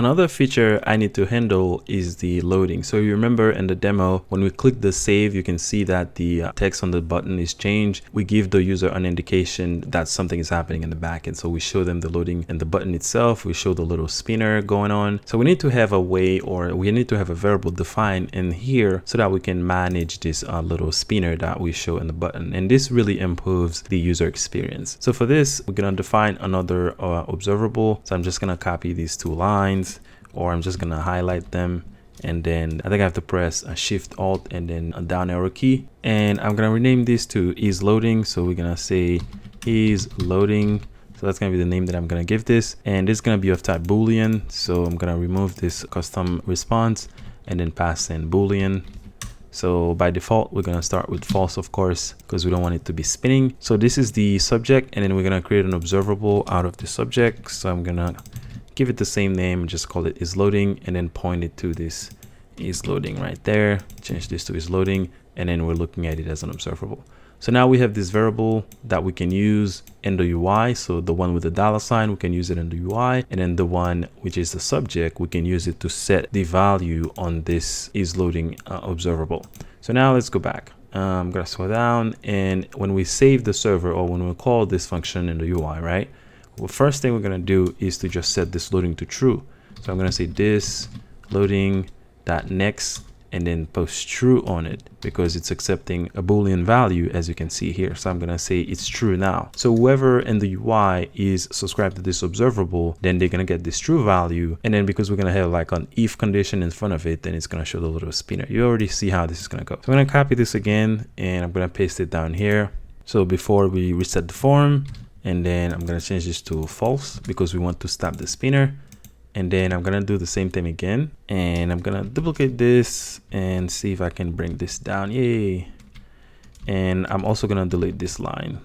Another feature I need to handle is the loading. So you remember in the demo, when we click the save, you can see that the text on the button is changed. We give the user an indication that something is happening in the backend. So we show them the loading and the button itself. We show the little spinner going on. So we need to have a way, or we need to have a variable defined in here so that we can manage this little spinner that we show in the button. And this really improves the user experience. So for this, we're going to define another observable. So I'm just going to copy these two lines, or I'm just going to highlight them. And then I think I have to press a Shift Alt and then a down arrow key. And I'm going to rename this to is loading. So we're going to say is loading. So that's going to be the name that I'm going to give this. And this is going to be of type Boolean. So I'm going to remove this custom response and then pass in Boolean. So by default, we're going to start with false, of course, because we don't want it to be spinning. So this is the subject, and then we're going to create an observable out of the subject. So I'm going to give it the same name, just call it is loading, and then point it to this is loading right there. Change this to is loading, and then we're looking at it as an observable. So now we have this variable that we can use in the UI. So the one with the $, we can use it in the UI, and then the one which is the subject, we can use it to set the value on this is loading observable. So now let's go back. I'm gonna slow down, and when we save the server, or when we call this function in the UI, right? Well, first thing we're gonna do is to just set this loading to true. So I'm gonna say this loading dot next, and then post true on it because it's accepting a Boolean value, as you can see here. So I'm going to say it's true now. So whoever in the UI is subscribed to this observable, then they're going to get this true value. And then because we're going to have like an if condition in front of it, then it's going to show the little spinner. You already see how this is going to go. So I'm going to copy this again, and I'm going to paste it down here. So before we reset the form, and then I'm going to change this to false because we want to stop the spinner. And then I'm gonna do the same thing again, and I'm gonna duplicate this and see if I can bring this down. Yay. And I'm also gonna delete this line.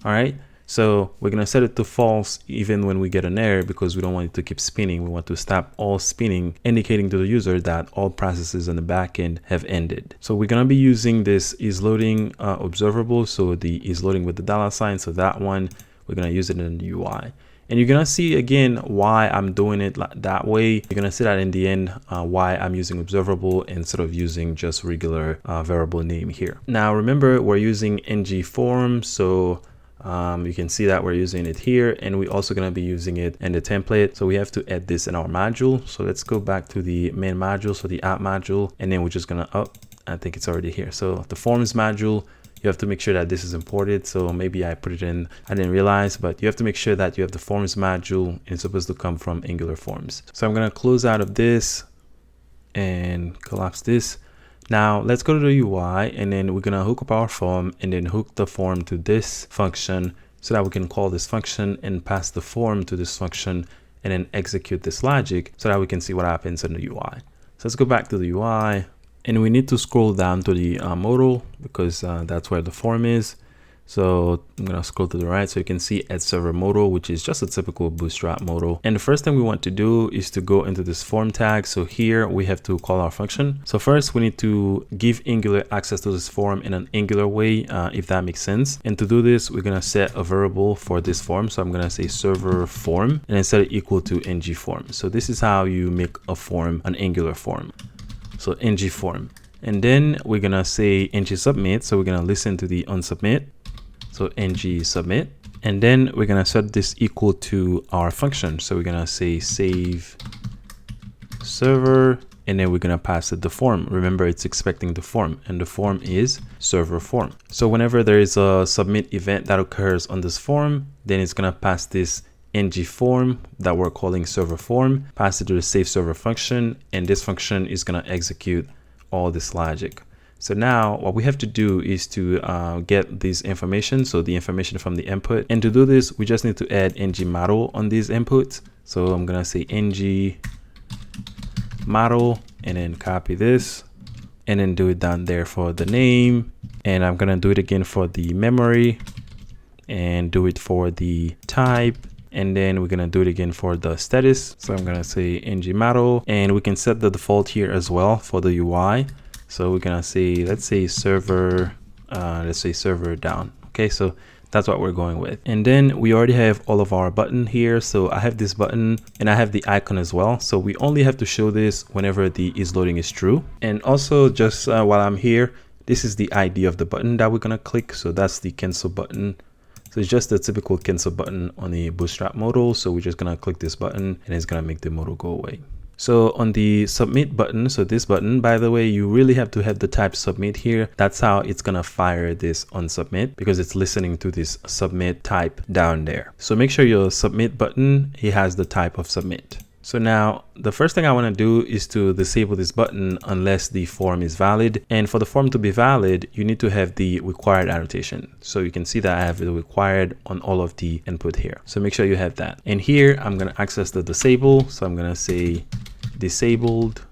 All right, so we're gonna set it to false even when we get an error, because we don't want it to keep spinning. We want to stop all spinning, indicating to the user that all processes on the backend have ended. So we're gonna be using this is loading observable. So the is loading with the $. So that one, we're gonna use it in the UI. And you're gonna see again why I'm doing it that way. You're gonna see that in the end why I'm using observable instead of using just regular variable name here. Now remember, we're using ng form, so you can see that we're using it here, and we're also gonna be using it in the template. So we have to add this in our module. So let's go back to the main module, so the app module, and then we're just gonna I think it's already here. So the forms module, you have to make sure that this is imported. So maybe I put it in, I didn't realize, but you have to make sure that you have the forms module, and it's supposed to come from Angular Forms. So I'm going to close out of this and collapse this. Now let's go to the UI, and then we're going to hook up our form, and then hook the form to this function so that we can call this function and pass the form to this function, and then execute this logic so that we can see what happens in the UI. So let's go back to the UI. And we need to scroll down to the modal, because that's where the form is. So I'm gonna scroll to the right so you can see add server modal, which is just a typical Bootstrap modal. And the first thing we want to do is to go into this form tag. So here we have to call our function. So first we need to give Angular access to this form in an Angular way, if that makes sense. And to do this, we're gonna set a variable for this form. So I'm gonna say server form, and then set it equal to ng form. So this is how you make a form, an Angular form. So ng form, and then we're gonna say ng submit. So we're gonna listen to the unsubmit. So ng submit, and then we're gonna set this equal to our function. So we're gonna say save server, and then we're gonna pass it the form. Remember, it's expecting the form, and the form is server form. So whenever there is a submit event that occurs on this form, then it's gonna pass this ng form that we're calling server form, pass it to the save server function, and this function is going to execute all this logic. So now what we have to do is to get this information, so the information from the input. And to do this, we just need to add ng model on these inputs. So I'm going to say ng model, and then copy this, and then do it down there for the name. And I'm going to do it again for the memory, and do it for the type. And then we're gonna do it again for the status. So I'm gonna say ng model, and we can set the default here as well for the UI. So we're gonna say, let's say server down. Okay, so That's what we're going with. And then we already have all of our button here. So I have this button and I have the icon as well. So we only have to show this whenever the isLoading is true. And also just while I'm here, this is the ID of the button that we're going to click. So that's the cancel button. So it's just a typical cancel button on the Bootstrap modal. So we're just going to click this button and it's going to make the modal go away. So on the submit button, so this button, by the way, you really have to have the type submit here. That's how it's going to fire this on submit, because it's listening to this submit type down there. So make sure your submit button, it has the type of submit. So now the first thing I want to do is to disable this button unless the form is valid. And for the form to be valid, you need to have the required annotation. So you can see that I have the required on all of the input here. So make sure you have that. And here I'm going to access the disable. So I'm going to say disabled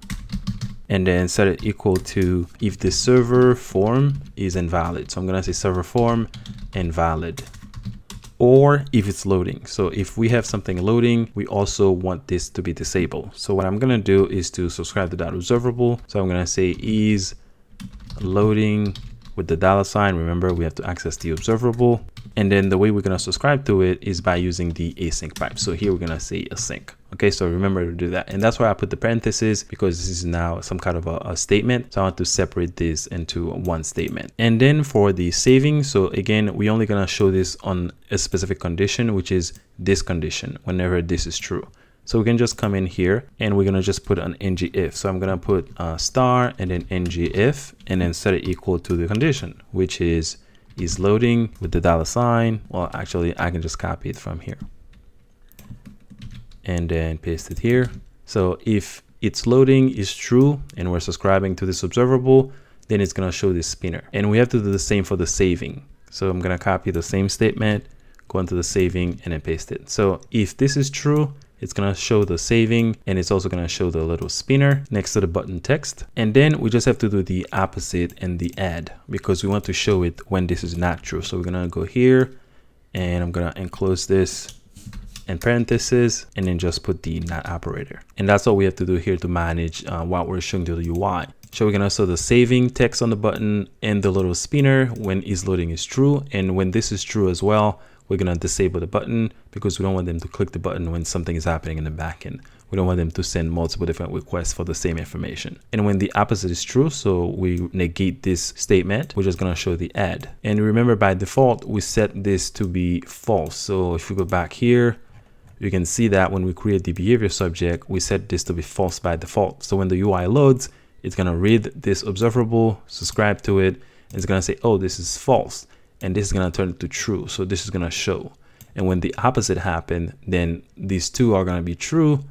and then set it equal to if the server form is invalid. So I'm going to say server form invalid. Or if it's loading. So if we have something loading, we also want this to be disabled. So what I'm going to do is to subscribe to that observable. So I'm going to say is loading with the $. Remember, we have to access the observable. And then the way we're going to subscribe to it is by using the async pipe. So here we're going to say async. Okay, so remember to do that. And that's why I put the parentheses, because this is now some kind of a statement. So I want to separate this into one statement. And then for the saving, so again, we're only going to show this on a specific condition, which is this condition, whenever this is true. So we can just come in here and we're going to just put an ng if. So I'm going to put star and then ng if and then set it equal to the condition, which is loading with the $. Well, actually, I can just copy it from here and then paste it here. So if it's loading is true and we're subscribing to this observable, then it's going to show this spinner. And we have to do the same for the saving. So I'm going to copy the same statement, go into the saving and then paste it. So if this is true, it's going to show the saving and it's also going to show the little spinner next to the button text. And then we just have to do the opposite and the add, because we want to show it when this is not true. So we're going to go here and I'm going to enclose this in parentheses and then just put the not operator. And that's all we have to do here to manage what we're showing to the UI. So we're going to show the saving text on the button and the little spinner when isLoading is true. And when this is true as well, we're going to disable the button because we don't want them to click the button when something is happening in the backend. We don't want them to send multiple different requests for the same information. And when the opposite is true, so we negate this statement, we're just going to show the add. And remember, by default, we set this to be false. So if we go back here, you can see that when we create the behavior subject, we set this to be false by default. So when the UI loads, it's going to read this observable, subscribe to it, and it's going to say, oh, this is false. And this is going to turn it to true. So this is going to show. And when the opposite happens, then these two are going to be true.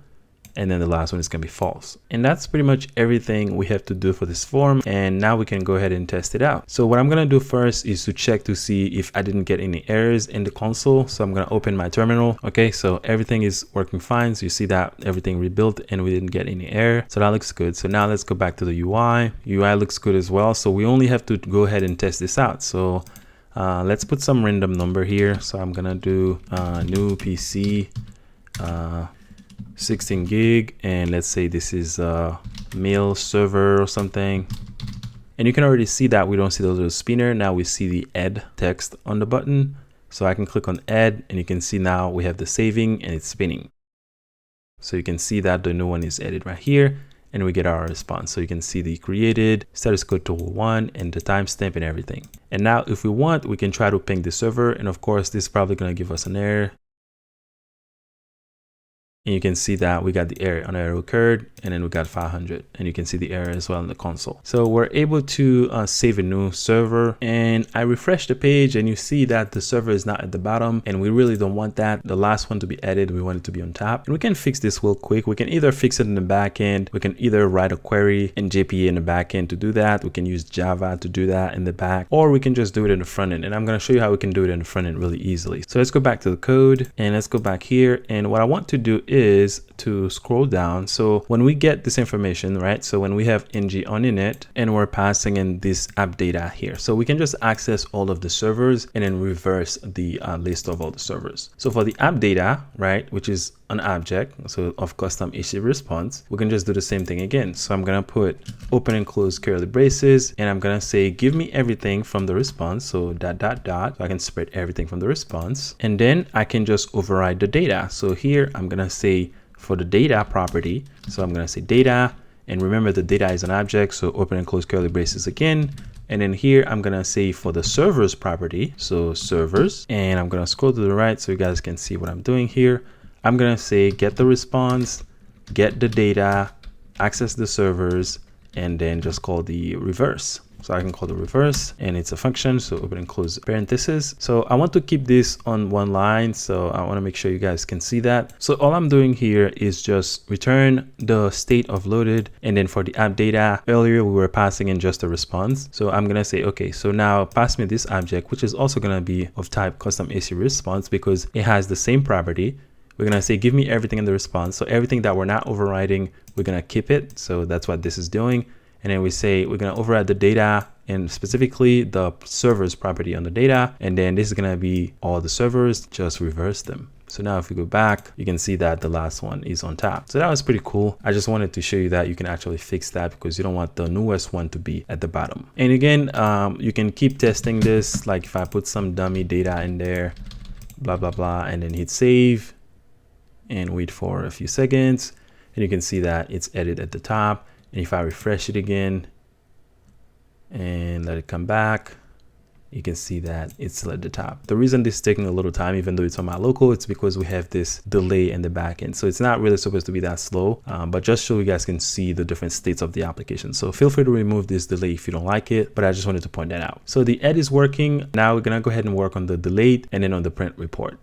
And then the last one is going to be false. And that's pretty much everything we have to do for this form. And now we can go ahead and test it out. So what I'm going to do first is to check to see if I didn't get any errors in the console. So I'm going to open my terminal. Okay, so everything is working fine. So you see that everything rebuilt and we didn't get any error. So that looks good. So now let's go back to the UI. UI looks good as well. So we only have to go ahead and test this out. So let's put some random number here. So I'm going to do new PC 16 gig, and let's say this is a mail server or something. And you can already see that we don't see the little spinner. Now we see the add text on the button. So I can click on add and you can see now we have the saving and it's spinning. So you can see that the new one is added right here and we get our response. So you can see the created, status code tool 1 and the timestamp and everything. And now if we want, we can try to ping the server. And of course, this is probably going to give us an error. And you can see that we got the error, an error occurred, and then we got 500. And you can see the error as well in the console. So we're able to save a new server. And I refresh the page and you see that the server is not at the bottom. And we really don't want that. The last one to be added, we want it to be on top. And we can fix this real quick. We can either fix it in the back end. We can either write a query in JPA in the back end to do that. We can use Java to do that in the back. Or we can just do it in the front end. And I'm going to show you how we can do it in the front end really easily. So let's go back to the code and let's go back here. And what I want to do is to scroll down. So when we get this information, right? So when we have ng on init and we're passing in this app data here, so we can just access all of the servers and then reverse the list of all the servers. So for the app data, right, which is an object, so of custom issue response, we can just do the same thing again. So I'm gonna put open and close curly braces, and I'm gonna say give me everything from the response, so ... so I can spread everything from the response, and then I can just override the data. So here I'm gonna say for the data property, so I'm gonna say data, and remember the data is an object, so open and close curly braces again. And then here I'm gonna say for the servers property, so servers, and I'm gonna scroll to the right so you guys can see what I'm doing here. I'm gonna say get the response, get the data, access the servers, and then just call the reverse. So I can call the reverse, and it's a function, so open and close parentheses. So I want to keep this on one line, so I want to make sure you guys can see that. So all I'm doing here is just return the state of loaded, and then for the app data, earlier we were passing in just a response. So I'm gonna say, okay, so now pass me this object, which is also gonna be of type custom issue response because it has the same property. We're gonna say give me everything in the response, so everything that we're not overriding, we're gonna keep it. So that's what this is doing. And then we say we're gonna override the data and specifically the servers property on the data, and then this is gonna be all the servers, just reverse them. So now if we go back, you can see that the last one is on top. So that was pretty cool. I just wanted to show you that you can actually fix that because you don't want the newest one to be at the bottom. And again, you can keep testing this, like if I put some dummy data in there, blah blah blah, and then hit save and wait for a few seconds, and you can see that it's edited at the top. And if I refresh it again and let it come back, you can see that it's still at the top. The reason this is taking a little time, even though it's on my local, it's because we have this delay in the backend. So it's not really supposed to be that slow, but just so you guys can see the different states of the application. So feel free to remove this delay if you don't like it, but I just wanted to point that out. So the edit is working. Now we're gonna go ahead and work on the delete and then on the print report.